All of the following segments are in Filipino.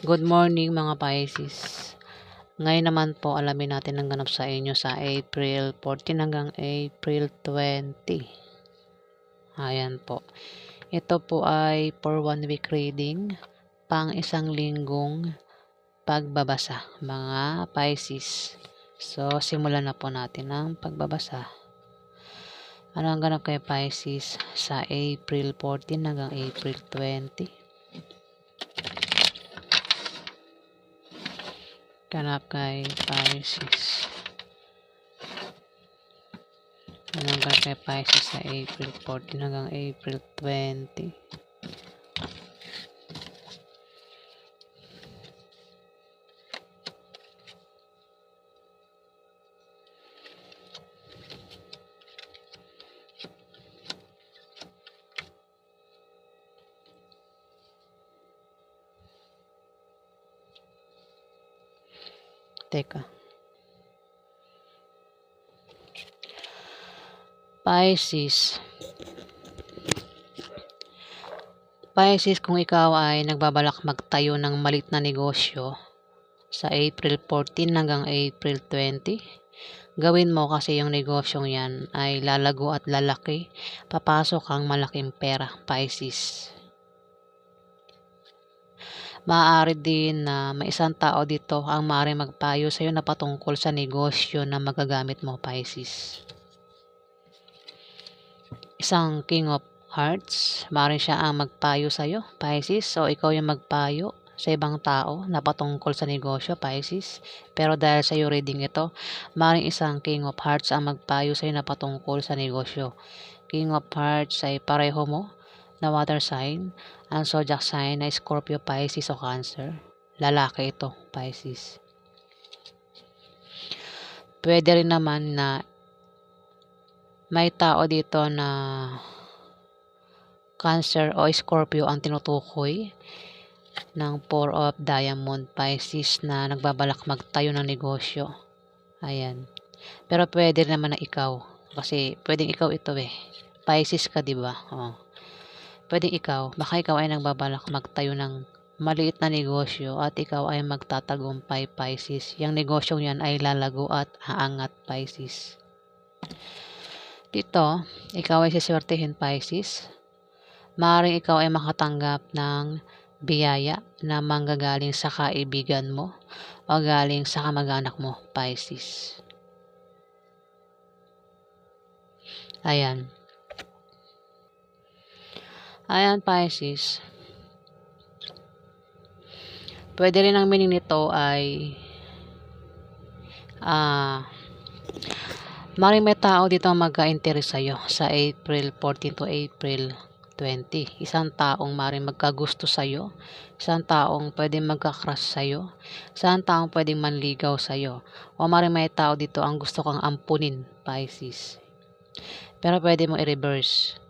Good morning mga Pisces. Ngayon naman po alamin natin ang ganap sa inyo sa April 14 hanggang April 20. Ayan po. Ito po ay for 1 week reading, pang isang linggong pagbabasa mga Pisces. So simulan na po natin ang pagbabasa. Ano ang ganap kay Pisces sa April 14 hanggang April 20? Ganap kay Pisces. Anong ganap kay Pisces sa April 14 hanggang April 20? Teka. Pisces, kung ikaw ay nagbabalak magtayo ng malit na negosyo sa April 14 hanggang April 20, gawin mo kasi yung negosyong yan ay lalago at lalaki. Papasok ang malaking pera, Pisces. Maaari din na may isang tao dito ang maaaring magpayo sa iyo na patungkol sa negosyo na magagamit mo, Pisces. Isang King of Hearts, maaaring siya ang magpayo sa iyo, Pisces. So, ikaw yung magpayo sa ibang tao na patungkol sa negosyo, Pisces. Pero dahil sa iyo reading ito, maaaring isang King of Hearts ang magpayo sa iyo na patungkol sa negosyo. King of Hearts ay pareho mo na water sign. Ang zodiac sign na Scorpio, Pisces o Cancer. Lalaki ito, Pisces. Pwede rin naman na may tao dito na Cancer o Scorpio ang tinutukoy ng Four of Diamond, Pisces, na nagbabalak magtayo ng negosyo. Ayan. Pero pwede naman na ikaw. Kasi pwedeng ikaw ito eh. Pisces ka, diba? Oh. Pwedeng ikaw. Baka ikaw ay nagbabalak magtayo ng maliit na negosyo at ikaw ay magtatagumpay, Pisces. Yung negosyong yan ay lalago at aangat, Pisces. Dito, ikaw ay siswertehin, Pisces. Maaaring ikaw ay makatanggap ng biyaya na manggagaling sa kaibigan mo o galing sa kamag-anak mo, Pisces. Ayan. Ayan, Pisces. Pwede rin ang meaning nito ay maaaring may tao dito ang mag-a-interest sa'yo sa April 14 to April 20. Isang taong maaaring magkagusto sa'yo, isang taong pwedeng magka-crush sa'yo, isang taong pwedeng manligaw sa'yo, o maaaring may tao dito ang gusto kang ampunin, Pisces. Pero pwede mo i-reverse.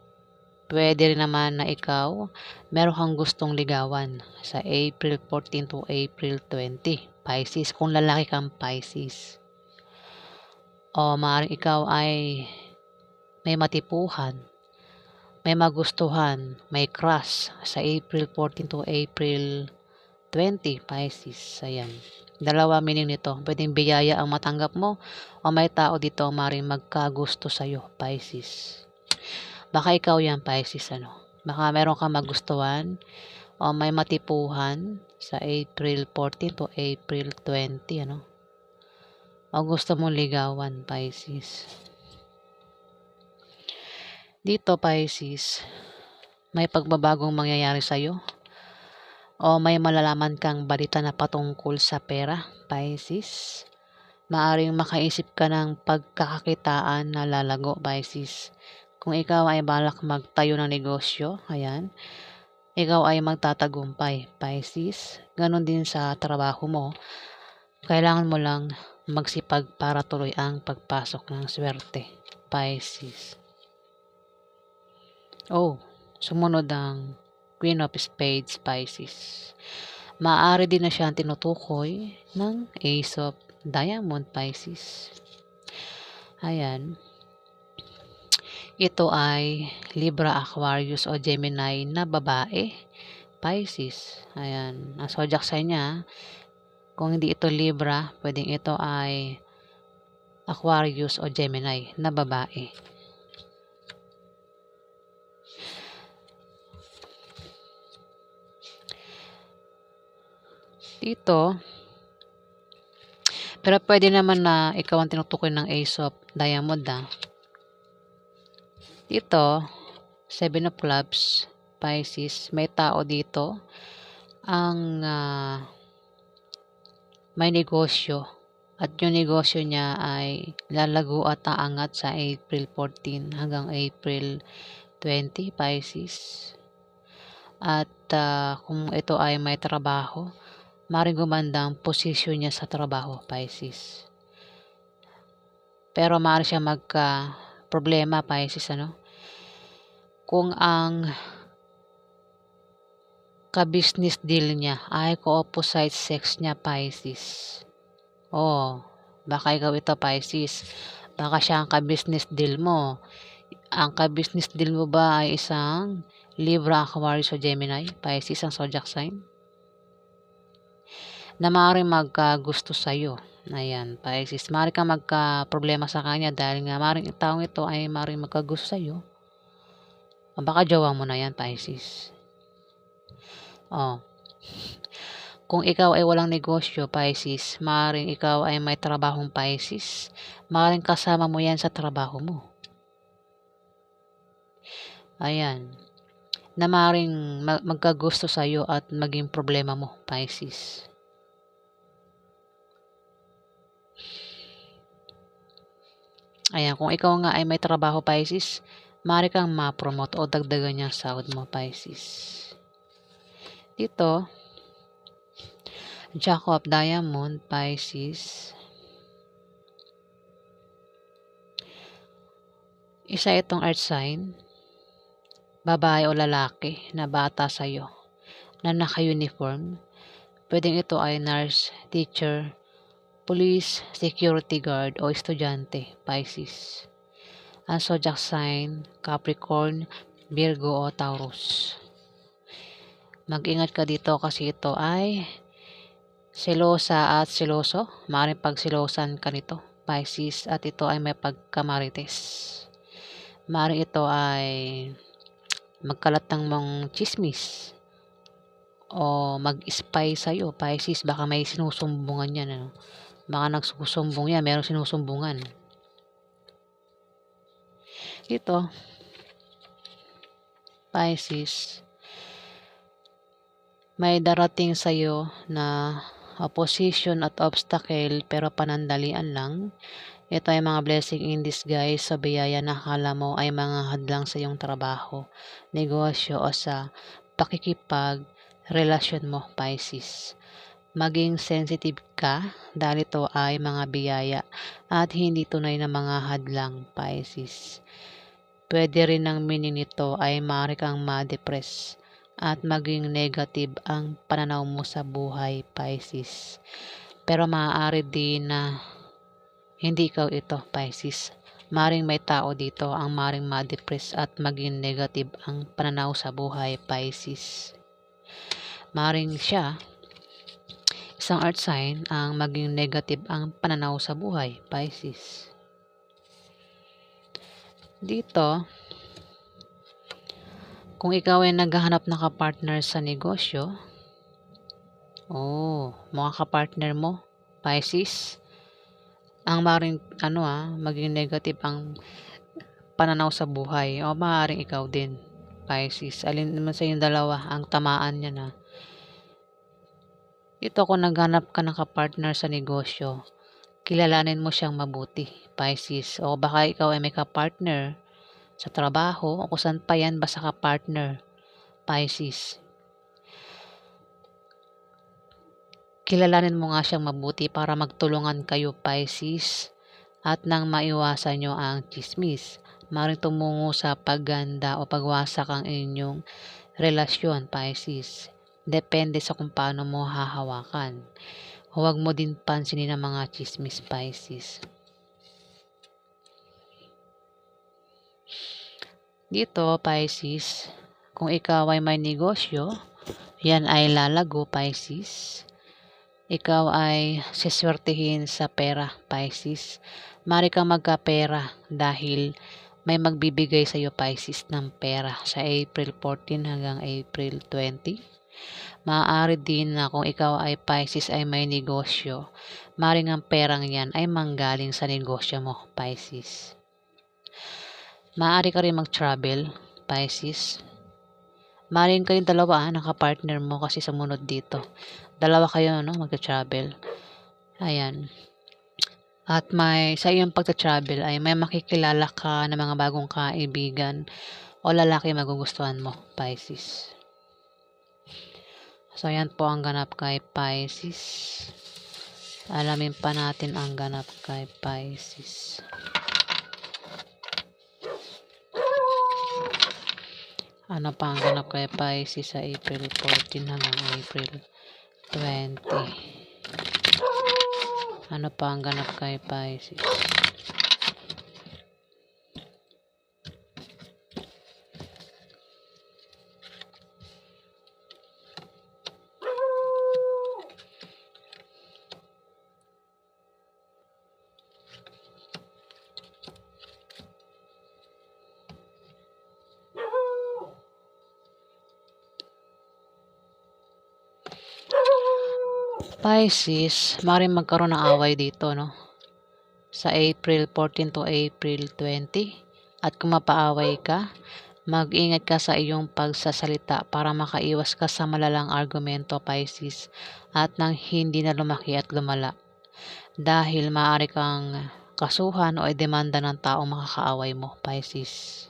Pwede rin naman na ikaw, meron kang gustong ligawan sa April 14 to April 20, Pisces, kung lalaki kang Pisces. O maaaring ikaw ay may matipuhan, may magustuhan, may crush sa April 14 to April 20, Pisces. Ayan. Dalawa meaning nito. Pwedeng biyaya ang matanggap mo o may tao dito maaaring magkagusto sa'yo, Pisces. Baka ikaw yan, Pisces, Baka meron kang magustuhan o may matipuhan sa April 14 to April 20, O gusto mong ligawan, Pisces. Dito, Pisces, may pagbabagong mangyayari sa'yo o may malalaman kang balita na patungkol sa pera, Pisces. Maaring makaisip ka ng pagkakakitaan na lalago, Pisces. Kung ikaw ay balak magtayo ng negosyo, ayan, ikaw ay magtatagumpay, Pisces. Ganon din sa trabaho mo. Kailangan mo lang magsipag para tuloy ang pagpasok ng swerte, Pisces. Oh, sumunod ang Queen of Spades, Pisces. Maaari din na siya ang tinutukoy ng Ace of Diamond, Pisces. Ayan. Ito ay Libra, Aquarius o Gemini na babae, Pisces. Ayan, ang zodiac sign niya, kung hindi ito Libra, pwedeng ito ay Aquarius o Gemini na babae. Dito, pero pwede naman na ikaw ang tinutukoy ng Ace of Diamond Dito, Seven of Clubs, Pisces, may tao dito ang may negosyo at yung negosyo niya ay lalago at aangat sa April 14 hanggang April 20, Pisces. At kung ito ay may trabaho, maaaring gumanda ang posisyon niya sa trabaho, Pisces. Pero maaari siya problema, Pisces, kung ang ka-business deal niya ay opposite sex niya, Pisces. Baka ikaw ito, Pisces. Baka siya ang ka-business deal mo. Ang ka-business deal mo ba ay isang Libra, Aquarius o Gemini, Pisces ang zodiac sign? Na maaaring magkagusto sa'yo. Ayan, Pisces. Maaaring kang magka-problema sa kanya dahil nga maaaring taong ito ay maaaring magkagusto sa'yo. O baka jowa mo na yan, Pisces. Kung ikaw ay walang negosyo, Pisces, maaaring ikaw ay may trabahong Pisces. Maaaring kasama mo yan sa trabaho mo. Ayan. Na maaaring magkagusto sa'yo at maging problema mo, Pisces. Ayan, kung ikaw nga ay may trabaho, Pisces, maaari kang ma-promote o dagdagan niya sahod mo, Pisces. Dito, Jack of Diamond, Pisces. Isa itong earth sign, babae o lalaki na bata sa'yo, na naka-uniform. Pwedeng ito ay nurse, teacher, police, security guard o estudyante, Pisces. Ang zodiac sign, Capricorn, Virgo o Taurus. Mag-ingat ka dito kasi ito ay selosa at seloso. Maaaring pagsilosan ka nito, Pisces, at ito ay may pagkamarites. Maaaring ito ay magkalat ng mga chismis o mag-spy sa'yo, Pisces. Baka may sinusumbungan yan. Baka nagsusumbong yan, merong sinusumbungan. Ito, Pisces, may darating sa'yo na opposition at obstacle pero panandalian lang. Ito ay mga blessing in disguise sa biyaya na akala mo ay mga hadlang sa iyong trabaho, negosyo o sa pakikipag-relasyon mo, Pisces. Maging sensitive ka dahil ito ay mga biyaya at hindi tunay na mga hadlang, Pisces. Pwede rin ang meaning nito ay maaari kang ma-depress at maging negative ang pananaw mo sa buhay, Pisces. Pero maaari din na hindi ikaw ito, Pisces. Maaring may tao dito ang maaring ma-depress at maging negative ang pananaw sa buhay, Pisces. Maaring siya, isang earth sign, ang maging negative ang pananaw sa buhay, Pisces. Dito, kung ikaw ay naghahanap ng kapartner sa negosyo, mga kapartner mo, Pisces, ang maaaring maging negative ang pananaw sa buhay o maaaring ikaw din, Pisces. Alin naman sa yung dalawa ang tamaan niya na. Ito, kung naghanap ka ng kapartner sa negosyo, kilalanin mo siyang mabuti, Pisces. O baka ikaw ay may kapartner sa trabaho o kung saan pa yan basta ka-partner, Pisces. Kilalanin mo nga siyang mabuti para magtulungan kayo, Pisces, at nang maiwasan nyo ang chismis. Maring tumungo sa pagganda o pagwasak ang inyong relasyon, Pisces. Depende sa kung paano mo hahawakan. Huwag mo din pansinin ang mga chismis, Pisces. Dito, Pisces, kung ikaw ay may negosyo, yan ay lalago, Pisces. Ikaw ay siswertihin sa pera, Pisces. Mari kang magkapera dahil may magbibigay sa iyo, Pisces, ng pera sa April 14 hanggang April 20. Maaari din na kung ikaw ay Pisces ay may negosyo, maring ang perang yan ay manggaling sa negosyo mo, Pisces. Maaari ka rin mag-travel, Pisces. Maring kayong dalawa nakapartner mo kasi sumunod dito. Dalawa kayo mag-travel. Ayan. At sa iyong pagta-travel ay may makikilala ka ng mga bagong kaibigan o lalaki magugustuhan mo, Pisces. So, ayan po ang ganap kay Pisces. Alamin pa natin ang ganap kay Pisces. Ano pa ang ganap kay Pisces sa April 14 hanggang April 20? Ano pa ang ganap kay Pisces? Pisces, maaaring magkaroon ng away dito, sa April 14 to April 20. At kung mapaaway ka, mag-ingat ka sa iyong pagsasalita para makaiwas ka sa malalang argumento, Pisces, at nang hindi na lumaki at lumala. Dahil maaari kang kasuhan o demanda ng taong makakaaway mo, Pisces.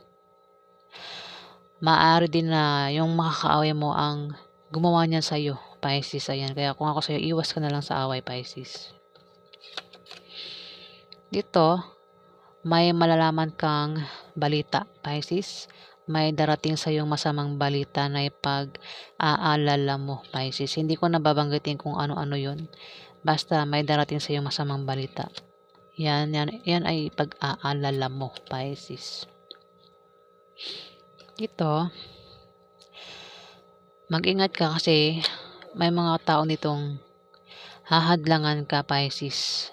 Maaari din na yung makakaaway mo ang gumawa niyan sa iyo, Pisces. Ayan, kaya kung ako sa iyo, iwas ka na lang sa away, Pisces. Dito, may malalaman kang balita, Pisces. May darating sa iyong masamang balita na ipag-aalala mo, Pisces. Hindi ko nababanggitin kung ano-ano yun. Basta may darating sa iyong masamang balita. Yan ay pag-aalala mo, Pisces. Dito, mag-ingat ka kasi may mga tao nitong hahadlangan ka, Pisces.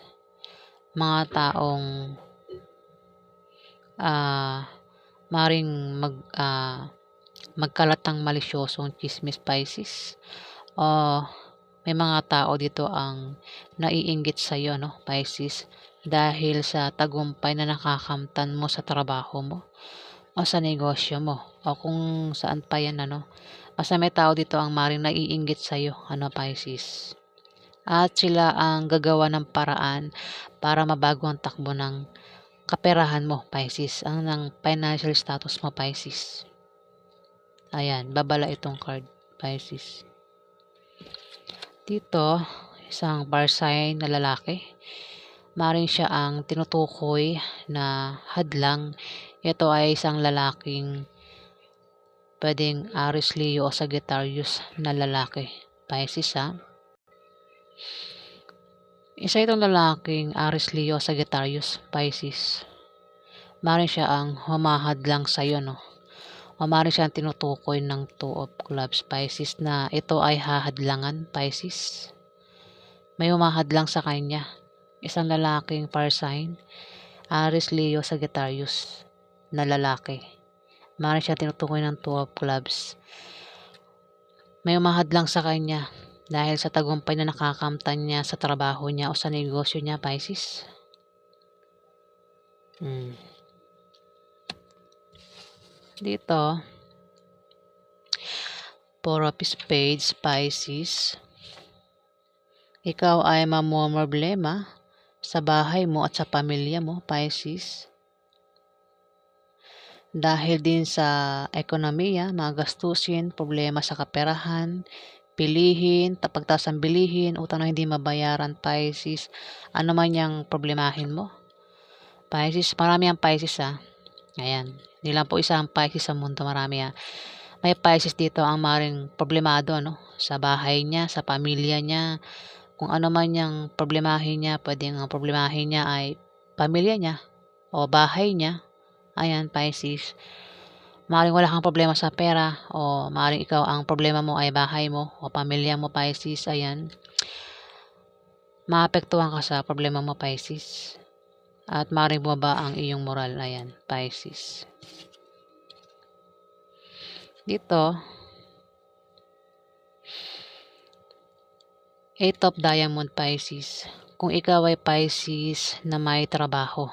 Mga taong maring magkalatang malisyosong chismis, Pisces. May mga tao dito ang naiinggit sa iyo, Pisces, dahil sa tagumpay na nakakamtan mo sa trabaho mo o sa negosyo mo o kung saan pa yan, basta may tao dito ang maring naiinggit sa iyo, Pisces. At sila ang gagawa ng paraan para mabago ang takbo ng kaperahan mo, Pisces, ang ng financial status mo, Pisces. Ayan, babala itong card, Pisces. Dito, isang fire sign na lalaki. Maring siya ang tinutukoy na hadlang. Ito ay isang lalaking pwedeng Aries, Leo o Sagittarius na lalaki, Pisces, Isa itong lalaking Aries, Leo, Sagittarius, Pisces. Maring siya ang humahadlang sa iyo, O maring siya ang tinutukoy ng Two of Clubs, Pisces, na ito ay hahadlangan, Pisces. May humahadlang sa kanya. Isang lalaking fire sign, Aries, Leo, Sagittarius na lalaki. Maring siya tinutukoy ng Two of Clubs. May humahadlang sa kanya dahil sa tagumpay na nakakamtan niya sa trabaho niya o sa negosyo niya, Pisces. Dito, Four of Spades, Pisces. Ikaw ay mamomroblema sa bahay mo at sa pamilya mo, Pisces. Dahil din sa ekonomiya, mga gastusin, problema sa kaperahan, pilihin, pagtaas ng bilihin, utang na hindi mabayaran, Pisces. Ano man yung problemahin mo, Pisces. Marami ang Pisces, Ayan. Hindi lang po isa ang Pisces sa mundo, marami, May Pisces dito ang maring problemado, sa bahay niya, sa pamilya niya. Kung ano man yung problemahin niya, pwedeng ang problemahin niya ay pamilya niya o bahay niya. Ayan, Pisces. Maaaring wala kang problema sa pera o maaaring ikaw ang problema mo ay bahay mo o pamilya mo, Pisces. Ayan, maapektuhan ka sa problema mo, Pisces. At maaaring bumaba ang iyong moral. Ayan, Pisces. Dito, 8 of Diamond, Pisces. Kung ikaw ay Pisces na may trabaho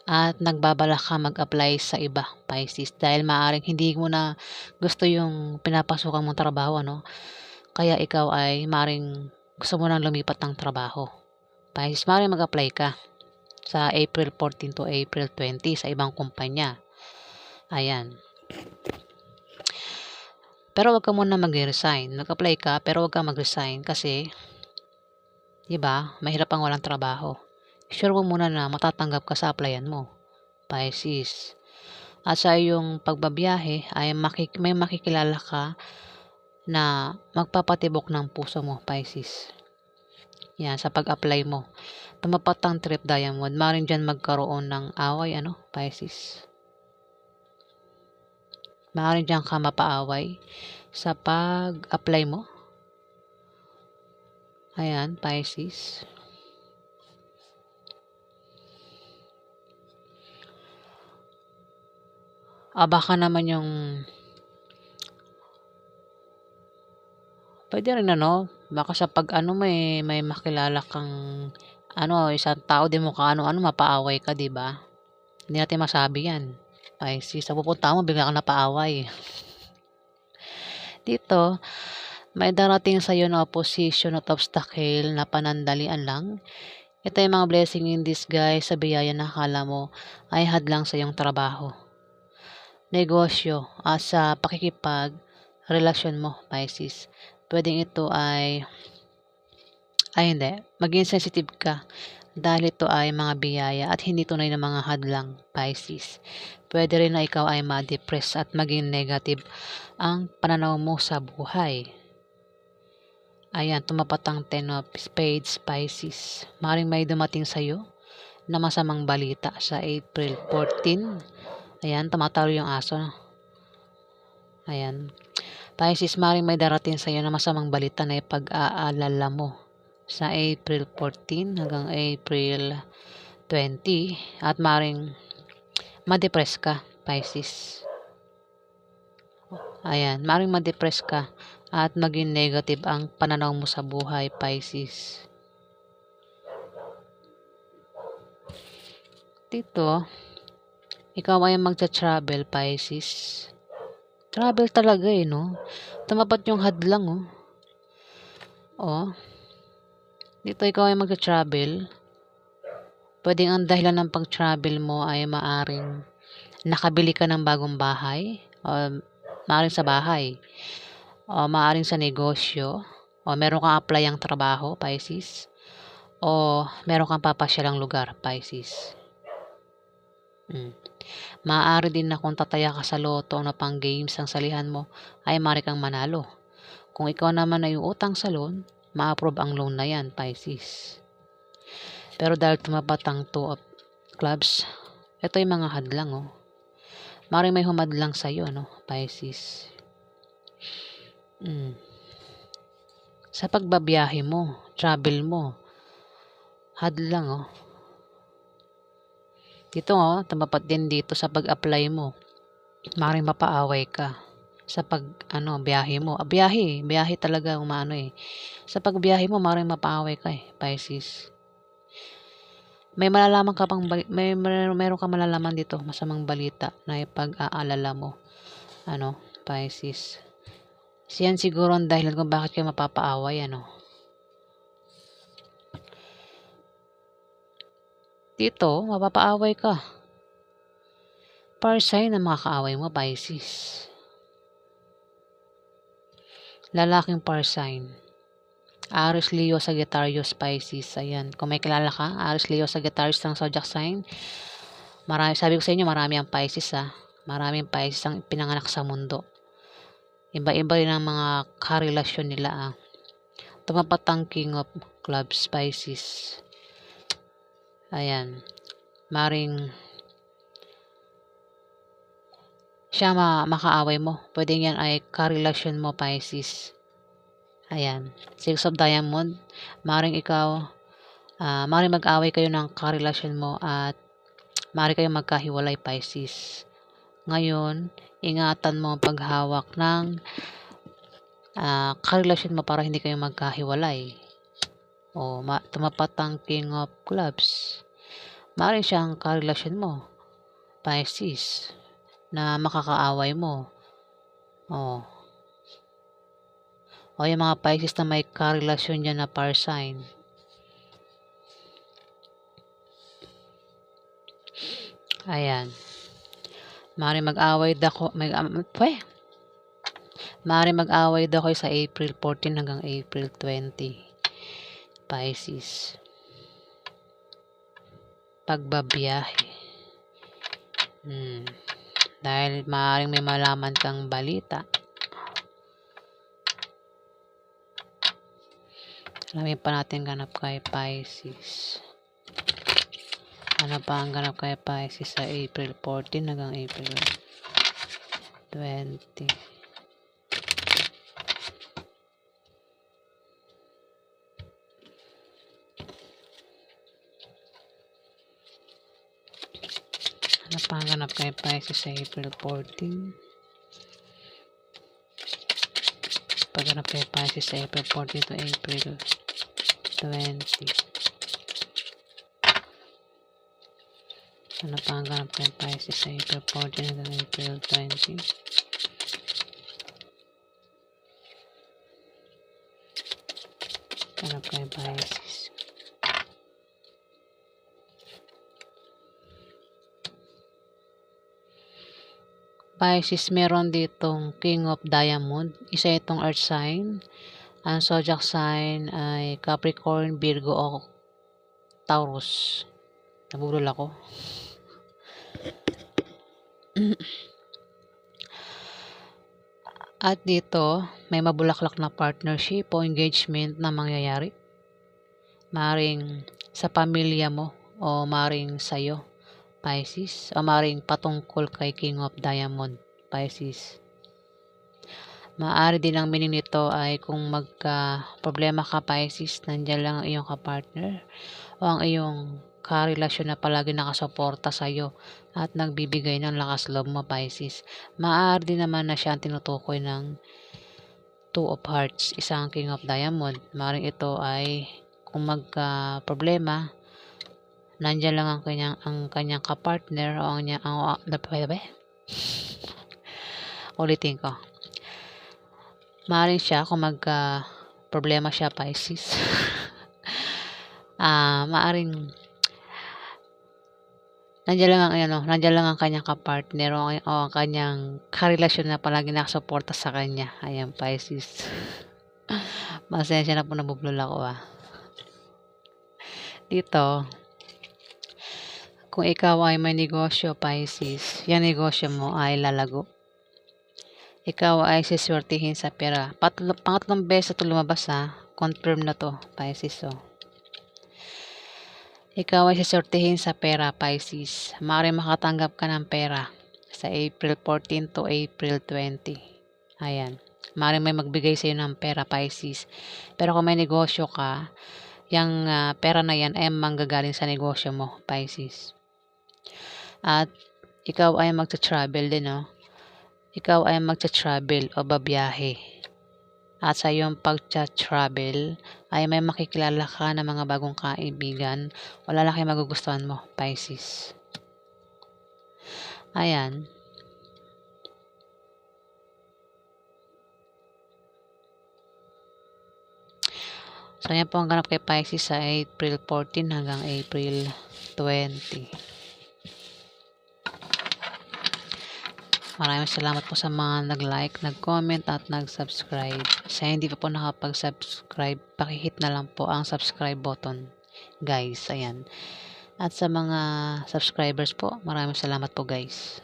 at nagbabalak ka mag-apply sa iba, Pisces, dahil maaaring hindi mo na gusto yung pinapasukan mong trabaho, ano? Kaya ikaw ay maaaring gusto mo nang lumipat ng trabaho. Pisces, maaaring mag-apply ka sa April 14 to April 20 sa ibang kumpanya. Ayan. Pero wag ka muna mag-resign. Mag-apply ka pero wag ka mag-resign kasi 'di ba, mahirap ang walang trabaho. Sure mo muna na matatanggap ka sa applyan mo, Pisces. At sa iyong pagbabiyahe ay may makikilala ka na magpapatibok ng puso mo, Pisces. Yan, sa pag-apply mo. Tumapat ang trip Diamond, maaaring dyan magkaroon ng away, ano, Pisces. Maaaring dyan ka mapaaway sa pag-apply mo. Ayan, Pisces. Baka naman yung pwede rin ano, baka sa pag ano mo may makilala kang ano, isang tao di mo kaano-ano mapaaway ka, 'di ba? Hindi natin masabi 'yan. Pisces, sa pupuntahan mo bigla kang napaaway. Dito, may darating sa iyo na opposition at obstacle na panandalian lang. Ito ay mga blessing in disguise sa biyaya na akala mo ay hadlang sa iyong trabaho, negosyo at sa pakikipag-relasyon mo, Pisces. Pwedeng ito ay hindi, maging sensitive ka dahil ito ay mga biyaya at hindi tunay na mga hadlang, Pisces. Pwede rin na ikaw ay ma-depress at maging negative ang pananaw mo sa buhay. Ayan, tumapat ang 10 of Spades, Pisces. Maring may dumating sa'yo na masamang balita sa April 14. Ayan, tumatalo yung aso. Ayan. Pisces, maring may darating sa'yo na masamang balita na ipag-aalala mo sa April 14 hanggang April 20 at maring ma-depress ka, Pisces. Ayan, maring ma-depress ka at maging negative ang pananaw mo sa buhay, Pisces. Dito, ikaw ay magta-travel, Pisces. Travel talaga no? Tumapat yung hadlang, oh. Oh. Dito ikaw ay magta-travel. Pwedeng ang dahilan ng pag-travel mo ay maaring nakabili ka ng bagong bahay, o maaring sa bahay, o maaring sa negosyo, o meron kang apply ang trabaho, Pisces, o meron kang papasyalang lugar, Pisces. Maaari din na kung tataya ka sa loto o na pang games ang salihan mo, ay maaari kang manalo. Kung ikaw naman ay utang sa loan, ma-approve ang loan na yan, Pisces. Pero dahil tumapat ang 2 of clubs, ito ay mga hadlang, oh. Maaaring may humadlang sa iyo, no, Pisces. Sa pagbabiyahe mo, travel mo, hadlang, oh. Dito, oh, tumapat din dito sa pag-apply mo. Maaaring mapaaway ka sa biyahe mo. Biyahe talaga umaano eh. Sa pagbiyahe mo, maaaring mapaaway ka Pisces. May malalaman ka pang meron ka malalaman dito, masamang balita na ipag-aalala mo. Pisces. Siyan siguro ang dahilan kung bakit kayo mapapaaway, Dito, mapapaaway ka. Par sign na makakaaway mo, Pisces. Lalaking par sign. Aries, Leo, Sagittarius, Pisces. Ayan. Kung may kilala ka, Aries, Leo, Sagittarius ng zodiac sign. Sabi ko sa inyo, marami ang Pisces Maraming Pisces ang pinanganak sa mundo. Iba-iba rin ang mga karelasyon nila Tumapat ang King of Clubs, Pisces. Ayan. Maring siya makaaway mo. Pwede yan ay karelasyon mo, Pisces. Ayan. Six of Diamond. Maring ikaw, maring mag-away kayo ng karelasyon mo at maring kayo magkahiwalay, Pisces. Ngayon, ingatan mo ang paghawak ng karelasyon mo para hindi kayo magkahiwalay. O, tumapat ang King of Clubs. Maring siyang karelasyon mo, Pisces, na makakaaway mo. O yung mga Pisces na may karelasyon dyan na fire sign. Ayan. Maring mag-away daw kayo sa April 14 hanggang April 20. Pisces. Pagbabiyahe. Dahil maaaring may malaman kang balita. Alamin pa natin ganap kay Pisces. Ano pa ang ganap kay Pisces sa April 14 hanggang April 20. Ano pa ang ganap kay Pisces sa April 14? Pagganap kay Pisces sa April 14 to April 20. Ano pa ang ganap kay Pisces sa April 14 hanggang April 20? Ganap kay Pisces. Pisces, meron ditong King of Diamond. Isa itong earth sign. Ang zodiac sign ay Capricorn, Virgo o Taurus. Nabulol ako. At dito, may mabulaklak na partnership o engagement na mangyayari. Maring sa pamilya mo o maring sa'yo, Pisces, o maring patungkol kay King of Diamond, Pisces. Maaari din ang meaning nito ay kung magka-problema ka, Pisces, nandiyan lang ang iyong kapartner o ang iyong karelasyon na palagi nakasuporta sa'yo at nagbibigay ng lakas loob mo, Pisces. Maaari din naman na siya ang tinutukoy ng Two of Hearts, isang King of Diamond. Maaaring ito ay kung magka-problema, nandiyan lang ang kanyang kapartner o ulitin ko. Maaaring siya kung magka-problema siya, Pisces. Maaaring nandiyan lang ang kanyang kapartner o ang kanyang karelasyon na palagi nakasuporta sa kanya. Ayan, Pisces. Masensya na po, nabublol ako Dito, kung ikaw ay may negosyo, Pisces, yung negosyo mo ay lalago. Ikaw ay siswertihin sa pera. Pangatlong beses ito lumabas confirm na to, Pisces. Ikaw ay siswertihin sa pera, Pisces. Maaaring makatanggap ka ng pera sa April 14 to April 20. Ayan. Maaaring may magbigay sa iyo ng pera, Pisces. Pero kung may negosyo ka, yung pera na yan ay manggagaling sa negosyo mo, Pisces. At ikaw ay magta-travel din, Ikaw ay magta-travel o babiyahe. At sa iyong pagta-travel ay may makikilala ka ng mga bagong kaibigan o lalaki magugustuhan mo, Pisces. Ayan. So, yan po ang ganap kay Pisces sa April 14 hanggang April 20. Maraming salamat po sa mga nag-like, nag-comment at nag-subscribe. Sa hindi pa po nakapag-subscribe, pakihit na lang po ang subscribe button, guys. Ayan. At sa mga subscribers po, maraming salamat po, guys.